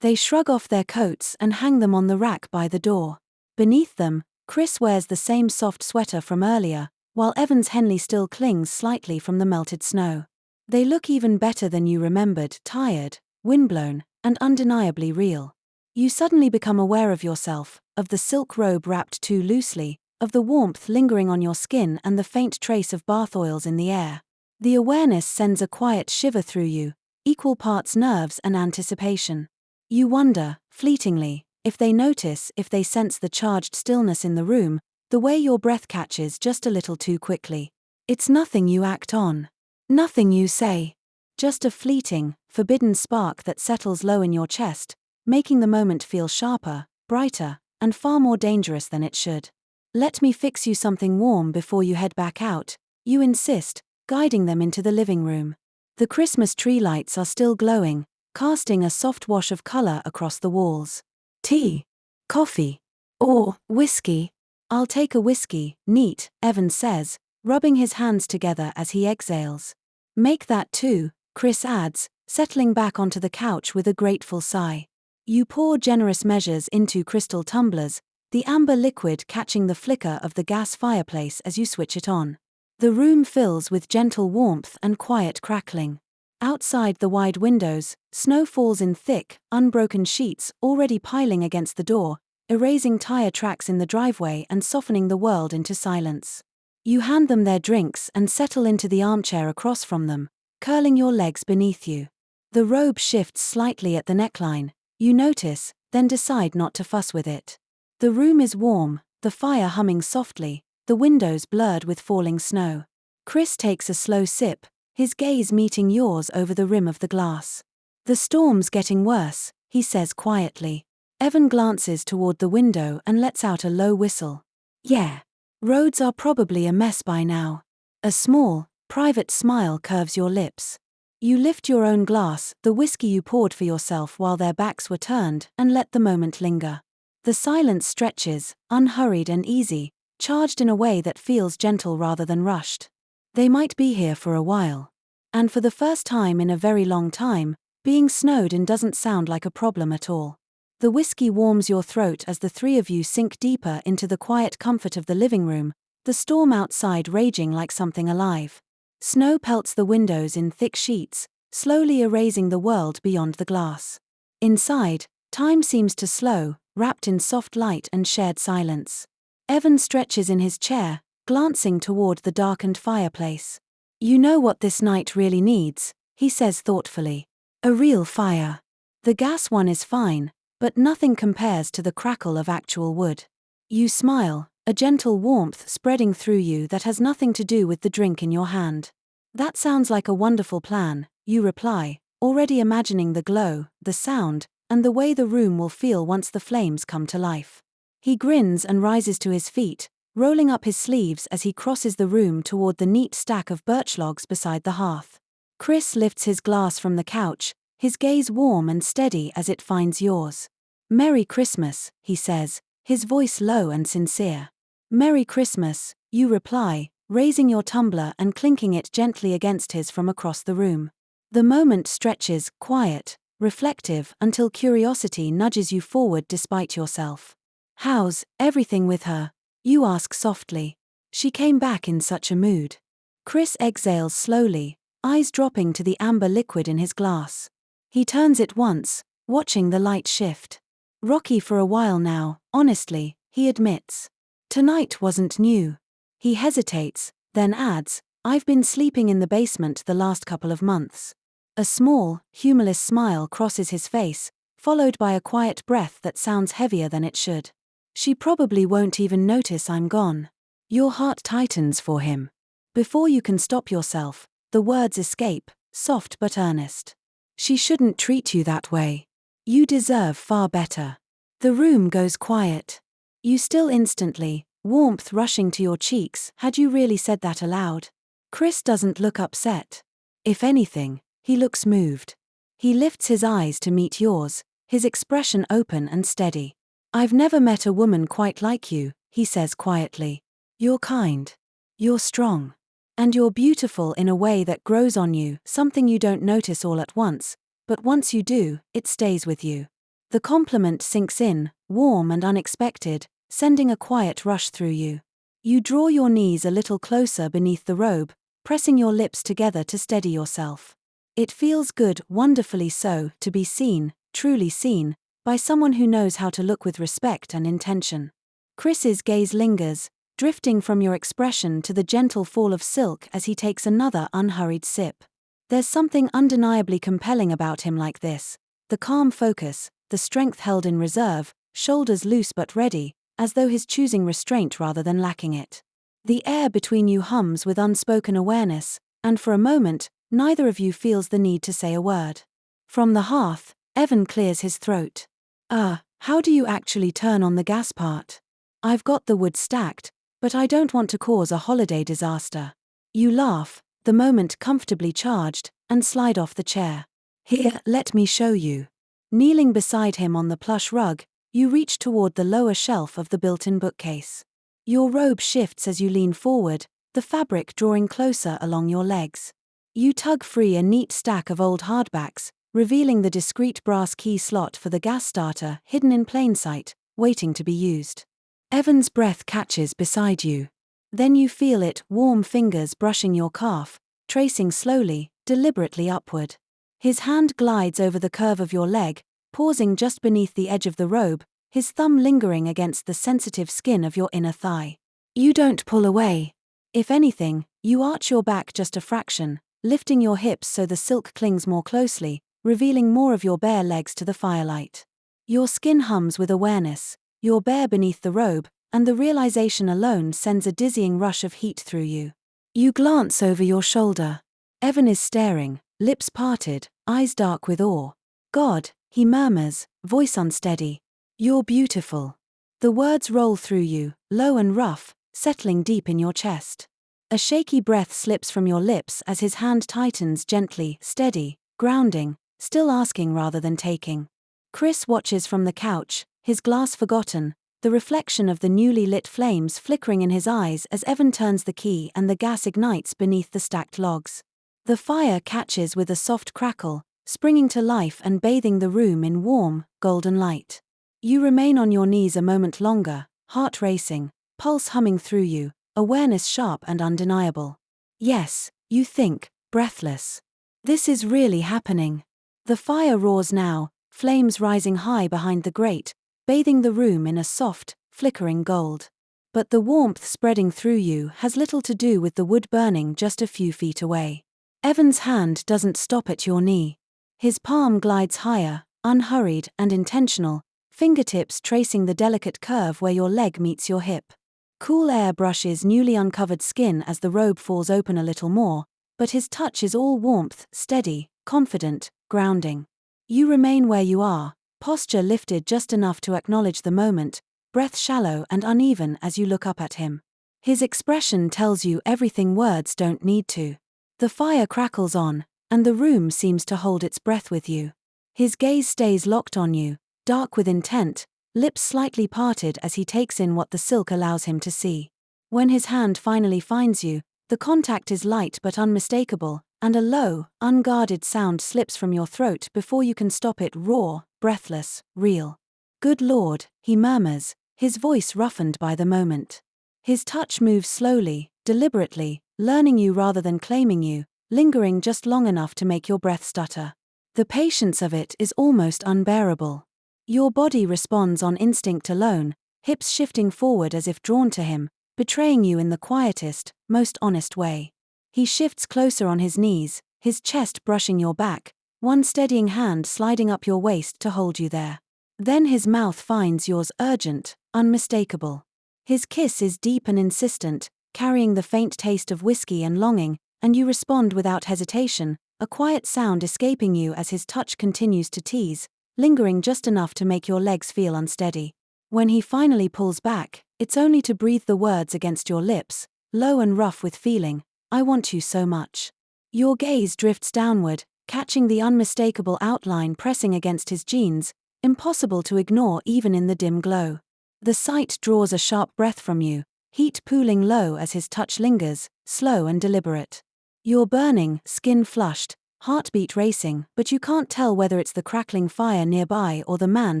They shrug off their coats and hang them on the rack by the door. Beneath them, Chris wears the same soft sweater from earlier, while Evan's Henley still clings slightly from the melted snow. They look even better than you remembered, tired, windblown, and undeniably real. You suddenly become aware of yourself, of the silk robe wrapped too loosely, of the warmth lingering on your skin and the faint trace of bath oils in the air. The awareness sends a quiet shiver through you, equal parts nerves and anticipation. You wonder, fleetingly, if they notice, if they sense the charged stillness in the room, the way your breath catches just a little too quickly. It's nothing you act on. Nothing you say. Just a fleeting, forbidden spark that settles low in your chest, making the moment feel sharper, brighter, and far more dangerous than it should. Let me fix you something warm before you head back out, you insist, guiding them into the living room. The Christmas tree lights are still glowing, casting a soft wash of color across the walls. Tea? Coffee? Or whiskey? I'll take a whiskey, neat, Evan says, rubbing his hands together as he exhales. Make that too, Chris adds, settling back onto the couch with a grateful sigh. You pour generous measures into crystal tumblers, the amber liquid catching the flicker of the gas fireplace as you switch it on. The room fills with gentle warmth and quiet crackling. Outside the wide windows, snow falls in thick, unbroken sheets already piling against the door, erasing tire tracks in the driveway and softening the world into silence. You hand them their drinks and settle into the armchair across from them, curling your legs beneath you. The robe shifts slightly at the neckline, you notice, then decide not to fuss with it. The room is warm, the fire humming softly, the windows blurred with falling snow. Chris takes a slow sip, his gaze meeting yours over the rim of the glass. The storm's getting worse, he says quietly. Evan glances toward the window and lets out a low whistle. Yeah. Roads are probably a mess by now. A small, private smile curves your lips. You lift your own glass, the whiskey you poured for yourself while their backs were turned, and let the moment linger. The silence stretches, unhurried and easy, charged in a way that feels gentle rather than rushed. They might be here for a while. And for the first time in a very long time, being snowed in doesn't sound like a problem at all. The whiskey warms your throat as the three of you sink deeper into the quiet comfort of the living room, the storm outside raging like something alive. Snow pelts the windows in thick sheets, slowly erasing the world beyond the glass. Inside, time seems to slow, wrapped in soft light and shared silence. Evan stretches in his chair, glancing toward the darkened fireplace. You know what this night really needs, he says thoughtfully. A real fire. The gas one is fine, but nothing compares to the crackle of actual wood. You smile, a gentle warmth spreading through you that has nothing to do with the drink in your hand. That sounds like a wonderful plan, you reply, already imagining the glow, the sound, and the way the room will feel once the flames come to life. He grins and rises to his feet, rolling up his sleeves as he crosses the room toward the neat stack of birch logs beside the hearth. Chris lifts his glass from the couch, his gaze warm and steady as it finds yours. Merry Christmas, he says, his voice low and sincere. Merry Christmas, you reply, raising your tumbler and clinking it gently against his from across the room. The moment stretches, quiet, reflective, until curiosity nudges you forward despite yourself. How's everything with her? You ask softly. She came back in such a mood. Chris exhales slowly, eyes dropping to the amber liquid in his glass. He turns it once, watching the light shift. Rocky for a while now, honestly, he admits. Tonight wasn't new. He hesitates, then adds, I've been sleeping in the basement the last couple of months. A small, humorless smile crosses his face, followed by a quiet breath that sounds heavier than it should. She probably won't even notice I'm gone. Your heart tightens for him. Before you can stop yourself, the words escape, soft but earnest. She shouldn't treat you that way. You deserve far better. The room goes quiet. You still instantly, warmth rushing to your cheeks. Had you really said that aloud? Chris doesn't look upset. If anything, he looks moved. He lifts his eyes to meet yours, his expression open and steady. I've never met a woman quite like you, he says quietly. You're kind. You're strong. And you're beautiful in a way that grows on you, something you don't notice all at once, but once you do, it stays with you. The compliment sinks in, warm and unexpected, sending a quiet rush through you. You draw your knees a little closer beneath the robe, pressing your lips together to steady yourself. It feels good, wonderfully so, to be seen, truly seen, by someone who knows how to look with respect and intention. Chris's gaze lingers, drifting from your expression to the gentle fall of silk as he takes another unhurried sip. There's something undeniably compelling about him like this. The calm focus, the strength held in reserve, shoulders loose but ready, as though he's choosing restraint rather than lacking it. The air between you hums with unspoken awareness, and for a moment, neither of you feels the need to say a word. From the hearth, Evan clears his throat. How do you actually turn on the gas part? I've got the wood stacked, but I don't want to cause a holiday disaster. You laugh, the moment comfortably charged, and slide off the chair. Here, let me show you. Kneeling beside him on the plush rug, you reach toward the lower shelf of the built-in bookcase. Your robe shifts as you lean forward, the fabric drawing closer along your legs. You tug free a neat stack of old hardbacks, revealing the discreet brass key slot for the gas starter hidden in plain sight, waiting to be used. Evan's breath catches beside you. Then you feel it, warm fingers brushing your calf, tracing slowly, deliberately upward. His hand glides over the curve of your leg, pausing just beneath the edge of the robe, his thumb lingering against the sensitive skin of your inner thigh. You don't pull away. If anything, you arch your back just a fraction, lifting your hips so the silk clings more closely, revealing more of your bare legs to the firelight. Your skin hums with awareness, you're bare beneath the robe, and the realization alone sends a dizzying rush of heat through you. You glance over your shoulder. Evan is staring, lips parted, eyes dark with awe. God, he murmurs, voice unsteady. You're beautiful. The words roll through you, low and rough, settling deep in your chest. A shaky breath slips from your lips as his hand tightens gently, steady, grounding, still asking rather than taking. Chris watches from the couch, his glass forgotten, the reflection of the newly lit flames flickering in his eyes as Evan turns the key and the gas ignites beneath the stacked logs. The fire catches with a soft crackle, springing to life and bathing the room in warm, golden light. You remain on your knees a moment longer, heart racing, pulse humming through you, awareness sharp and undeniable. Yes, you think, breathless. This is really happening. The fire roars now, flames rising high behind the grate, bathing the room in a soft, flickering gold. But the warmth spreading through you has little to do with the wood burning just a few feet away. Evan's hand doesn't stop at your knee. His palm glides higher, unhurried and intentional, fingertips tracing the delicate curve where your leg meets your hip. Cool air brushes newly uncovered skin as the robe falls open a little more, but his touch is all warmth, steady, confident, grounding. You remain where you are, posture lifted just enough to acknowledge the moment, breath shallow and uneven as you look up at him. His expression tells you everything words don't need to. The fire crackles on, and the room seems to hold its breath with you. His gaze stays locked on you, dark with intent, lips slightly parted as he takes in what the silk allows him to see. When his hand finally finds you, the contact is light but unmistakable, and a low, unguarded sound slips from your throat before you can stop it. Raw, breathless, real. Good Lord, he murmurs, his voice roughened by the moment. His touch moves slowly, deliberately, learning you rather than claiming you, lingering just long enough to make your breath stutter. The patience of it is almost unbearable. Your body responds on instinct alone, hips shifting forward as if drawn to him, betraying you in the quietest, most honest way. He shifts closer on his knees, his chest brushing your back, one steadying hand sliding up your waist to hold you there. Then his mouth finds yours, urgent, unmistakable. His kiss is deep and insistent, carrying the faint taste of whiskey and longing, and you respond without hesitation, a quiet sound escaping you as his touch continues to tease, lingering just enough to make your legs feel unsteady. When he finally pulls back, it's only to breathe the words against your lips, low and rough with feeling, "I want you so much." Your gaze drifts downward, catching the unmistakable outline pressing against his jeans, impossible to ignore even in the dim glow. The sight draws a sharp breath from you, heat pooling low as his touch lingers, slow and deliberate. You're burning, skin flushed, Heartbeat racing, but you can't tell whether it's the crackling fire nearby or the man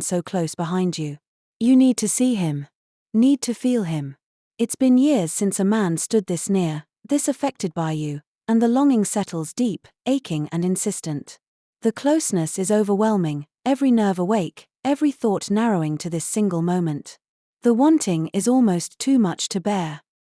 so close behind you. You need to see him. Need to feel him. It's been years since a man stood this near, this affected by you, and the longing settles deep, aching and insistent. The closeness is overwhelming, every nerve awake, every thought narrowing to this single moment. The wanting is almost too much to bear.